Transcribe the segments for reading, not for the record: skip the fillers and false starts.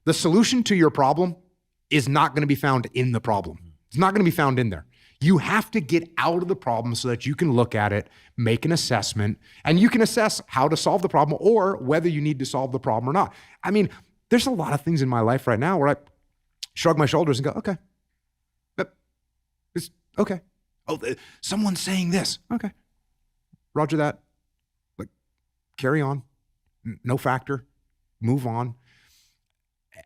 The solution to your problem is not going to be found in the problem. It's not going to be found in there. You have to get out of the problem so that you can look at it, make an assessment, and you can assess how to solve the problem or whether you need to solve the problem or not. I mean, there's a lot of things in my life right now where I shrug my shoulders and go, okay, it's okay. Oh, someone's saying this. Okay, roger that. Like, carry on. No factor. Move on.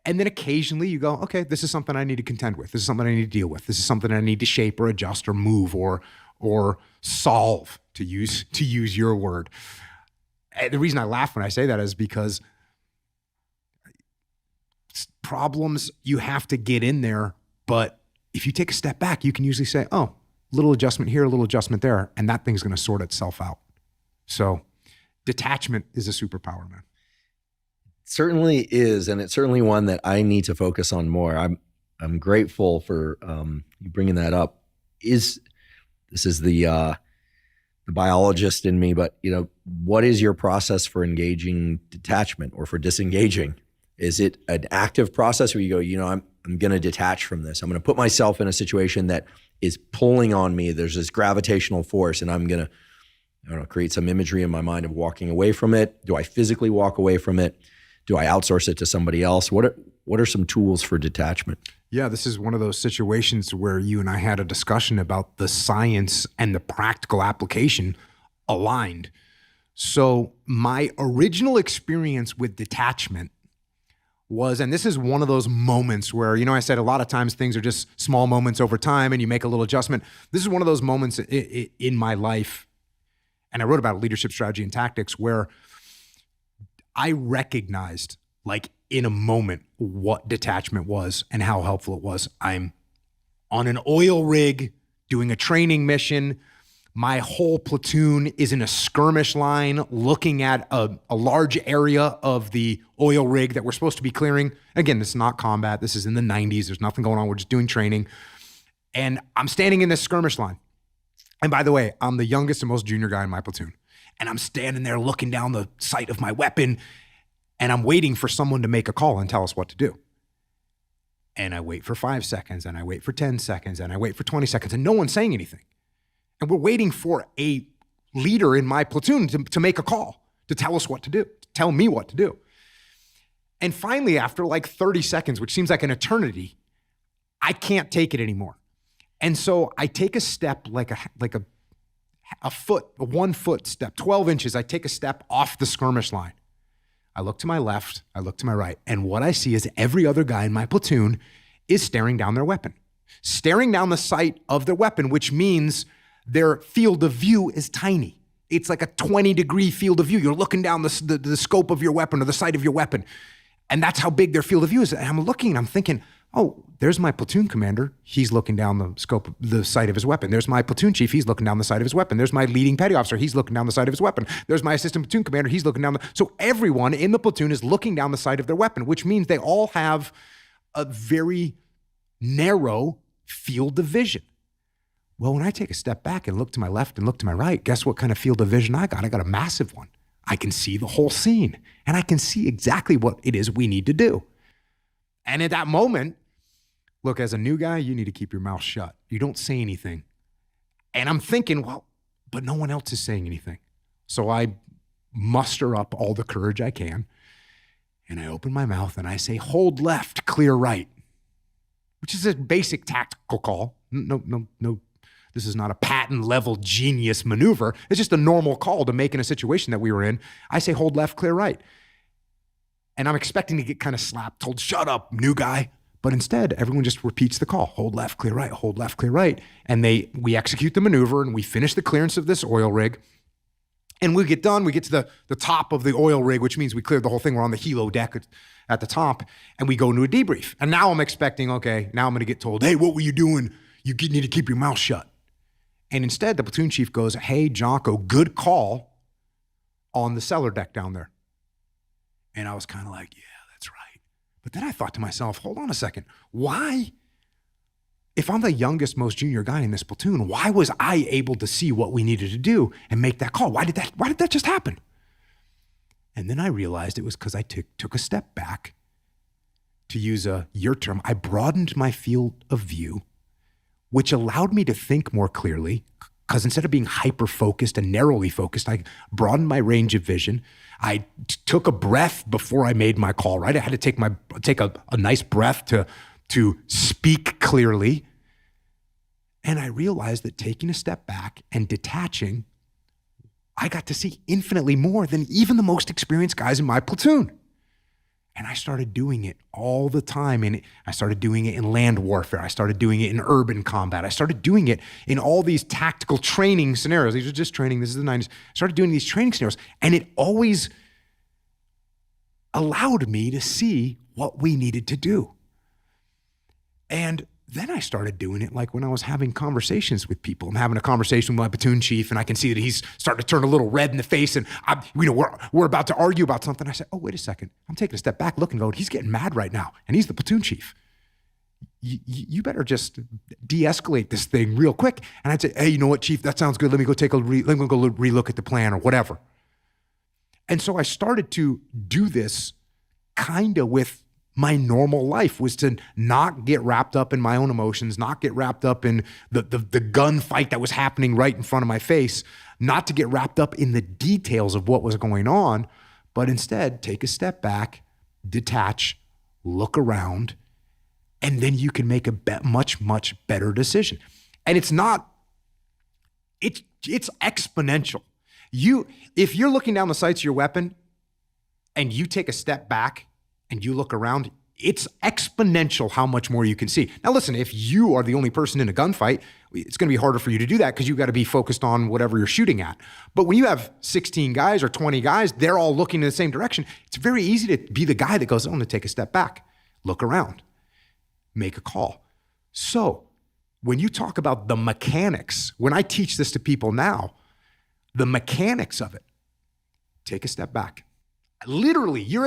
And then occasionally you go, okay, this is something I need to contend with. This is something I need to deal with. This is something I need to shape or adjust or move or solve, to use your word. And the reason I laugh when I say that is because problems, you have to get in there. But if you take a step back, you can usually say, oh, little adjustment here, a little adjustment there, and that thing's going to sort itself out. So detachment is a superpower, man. Certainly is, and it's certainly one that I need to focus on more. I'm grateful for you bringing that up. This is the biologist in me, but what is your process for engaging detachment or for disengaging? Is it an active process where you go, I'm going to detach from this. I'm going to put myself in a situation that is pulling on me. There's this gravitational force, and I'm going to create some imagery in my mind of walking away from it. Do I physically walk away from it? Do I outsource it to somebody else? What are some tools for detachment? Yeah, this is one of those situations where you and I had a discussion about the science and the practical application aligned. So my original experience with detachment was, and this is one of those moments where, I said a lot of times things are just small moments over time and you make a little adjustment. This is one of those moments in my life, and I wrote about leadership strategy and tactics, where I recognized, like in a moment, what detachment was and how helpful it was. I'm on an oil rig doing a training mission. My whole platoon is in a skirmish line looking at a large area of the oil rig that we're supposed to be clearing. Again, this is not combat. This is in the 90s. There's nothing going on. We're just doing training. And I'm standing in this skirmish line. And by the way, I'm the youngest and most junior guy in my platoon. And I'm standing there looking down the sight of my weapon, and I'm waiting for someone to make a call and tell us what to do. And I wait for 5 seconds, and I wait for 10 seconds, and I wait for 20 seconds, and no one's saying anything. And we're waiting for a leader in my platoon to make a call, to tell us what to do, to tell me what to do. And finally, after like 30 seconds, which seems like an eternity, I can't take it anymore. And so I take a step, like a 1 foot step, 12 inches. I take a step off the skirmish line. I look to my left, I look to my right, and what I see is every other guy in my platoon is staring down their weapon, staring down the sight of their weapon, which means their field of view is tiny. It's like a 20-degree field of view. You're looking down the scope of your weapon or the sight of your weapon, and that's how big their field of view is. And I'm looking and I'm thinking, oh, there's my platoon commander. He's looking down the scope, the sight of his weapon. There's my platoon chief. He's looking down the sight of his weapon. There's my leading petty officer. He's looking down the sight of his weapon. There's my assistant platoon commander. He's looking down so everyone in the platoon is looking down the sight of their weapon, which means they all have a very narrow field of vision. Well, when I take a step back and look to my left and look to my right, guess what kind of field of vision I got? I got a massive one. I can see the whole scene, and I can see exactly what it is we need to do. And at that moment, look, as a new guy, you need to keep your mouth shut. You don't say anything. And I'm thinking, well, but no one else is saying anything. So I muster up all the courage I can, and I open my mouth and I say, hold left, clear right, which is a basic tactical call. No, this is not a patent level genius maneuver. It's just a normal call to make in a situation that we were in. I say, hold left, clear right. And I'm expecting to get kind of slapped, told, shut up, new guy. But instead, everyone just repeats the call, hold left, clear right, hold left, clear right. And we execute the maneuver, and we finish the clearance of this oil rig. And we get done, we get to the top of the oil rig, which means we cleared the whole thing. We're on the helo deck at the top, and we go into a debrief. And now I'm expecting, okay, now I'm gonna get told, hey, what were you doing? You need to keep your mouth shut. And instead, the platoon chief goes, hey, Jocko, good call on the cellar deck down there. And I was kind of like, yeah, that's right. But then I thought to myself, hold on a second. Why, if I'm the youngest, most junior guy in this platoon, why was I able to see what we needed to do and make that call? Why did that just happen? And then I realized it was because I took a step back to use your term, I broadened my field of view, which allowed me to think more clearly. Because instead of being hyper-focused and narrowly focused, I broadened my range of vision. I took a breath before I made my call, right? I had to take a nice breath to speak clearly. And I realized that taking a step back and detaching, I got to see infinitely more than even the most experienced guys in my platoon. And I started doing it all the time. And I started doing it in land warfare. I started doing it in urban combat. I started doing it in all these tactical training scenarios. These are just training. This is the 90s. I started doing these training scenarios. And it always allowed me to see what we needed to do. And then I started doing it like when I was having conversations with people. I'm having a conversation with my platoon chief, and I can see that he's starting to turn a little red in the face, and we're about to argue about something. I said, oh, wait a second. I'm taking a step back, looking, going, he's getting mad right now, and he's the platoon chief. You better just de-escalate this thing real quick. And I'd say, hey, you know what, chief? That sounds good. Let me go relook at the plan or whatever. And so I started to do this kind of with my normal life, was to not get wrapped up in my own emotions, not get wrapped up in the gunfight that was happening right in front of my face, not to get wrapped up in the details of what was going on, but instead take a step back, detach, look around, and then you can make a much, much better decision. And it's exponential. If you're looking down the sights of your weapon and you take a step back and you look around, it's exponential how much more you can see. Now listen, if you are the only person in a gunfight, it's gonna be harder for you to do that because you've gotta be focused on whatever you're shooting at. But when you have 16 guys or 20 guys, they're all looking in the same direction. It's very easy to be the guy that goes, I'm gonna take a step back, look around, make a call. So when you talk about the mechanics, when I teach this to people now, the mechanics of it, take a step back. Literally, you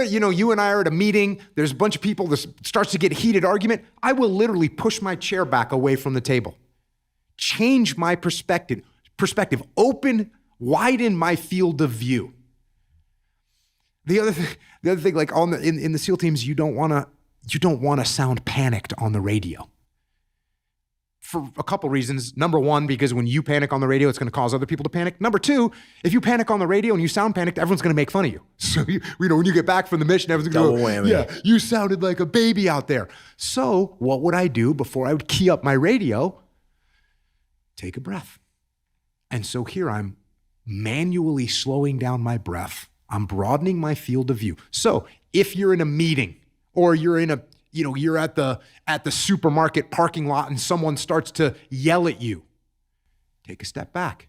and I are at a meeting, there's a bunch of people, this starts to get a heated argument. I will literally push my chair back away from the table. Change my perspective, widen my field of view. The other thing, like in the SEAL teams, you don't want to sound panicked on the radio. For a couple reasons. Number one, because when you panic on the radio, it's going to cause other people to panic. Number two, if you panic on the radio and you sound panicked, everyone's going to make fun of you. So, when you get back from the mission, everyone's going to go, yeah, you sounded like a baby out there. So what would I do before I would key up my radio? Take a breath. And so here I'm manually slowing down my breath. I'm broadening my field of view. So if you're in a meeting or you're at the supermarket parking lot and someone starts to yell at you, take a step back,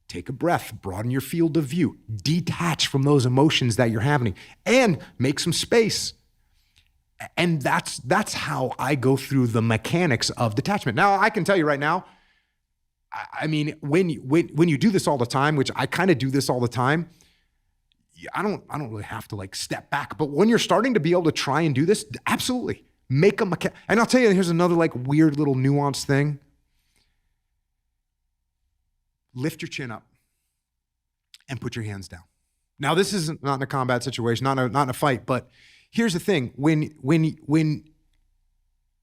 take a breath, broaden your field of view, detach from those emotions that you're having, and make some space. And that's how I go through the mechanics of detachment. Now, I can tell you right now, I mean, when you do this all the time, which I kind of do this all the time, I don't really have to like step back, but when you're starting to be able to try and do this, absolutely make them. And I'll tell you, here's another like weird little nuanced thing. Lift your chin up and put your hands down. Now, this isn't not in a combat situation, not in a fight, but here's the thing. When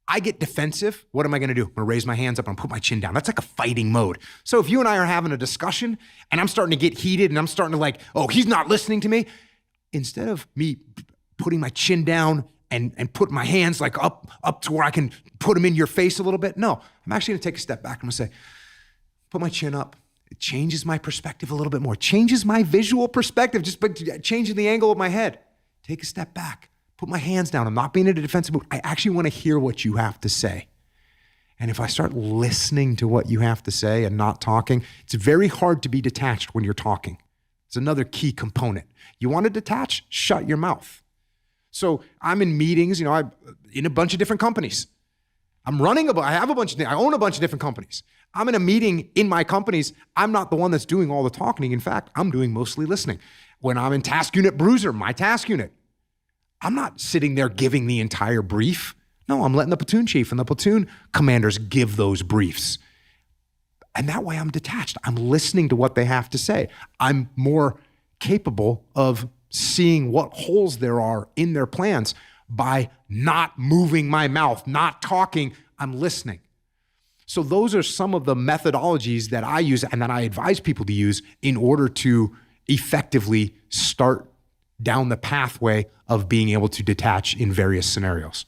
I get defensive, what am I going to do? I'm going to raise my hands up and put my chin down. That's like a fighting mode. So if you and I are having a discussion and I'm starting to get heated and I'm starting to like, oh, he's not listening to me. Instead of me putting my chin down and putting my hands like up to where I can put them in your face a little bit. No, I'm actually going to take a step back. I'm going to say, put my chin up. It changes my perspective a little bit more. Changes my visual perspective just by changing the angle of my head. Take a step back. Put my hands down. I'm not being in a defensive mood. I actually want to hear what you have to say. And if I start listening to what you have to say and not talking, it's very hard to be detached when you're talking. It's another key component. You want to detach? Shut your mouth. So I'm in meetings, I'm in a bunch of different companies. I own a bunch of different companies. I'm in a meeting in my companies. I'm not the one that's doing all the talking. In fact, I'm doing mostly listening. When I'm in task unit bruiser, my task unit, I'm not sitting there giving the entire brief. No, I'm letting the platoon chief and the platoon commanders give those briefs. And that way I'm detached. I'm listening to what they have to say. I'm more capable of seeing what holes there are in their plans by not moving my mouth, not talking. I'm listening. So those are some of the methodologies that I use and that I advise people to use in order to effectively start down the pathway of being able to detach in various scenarios.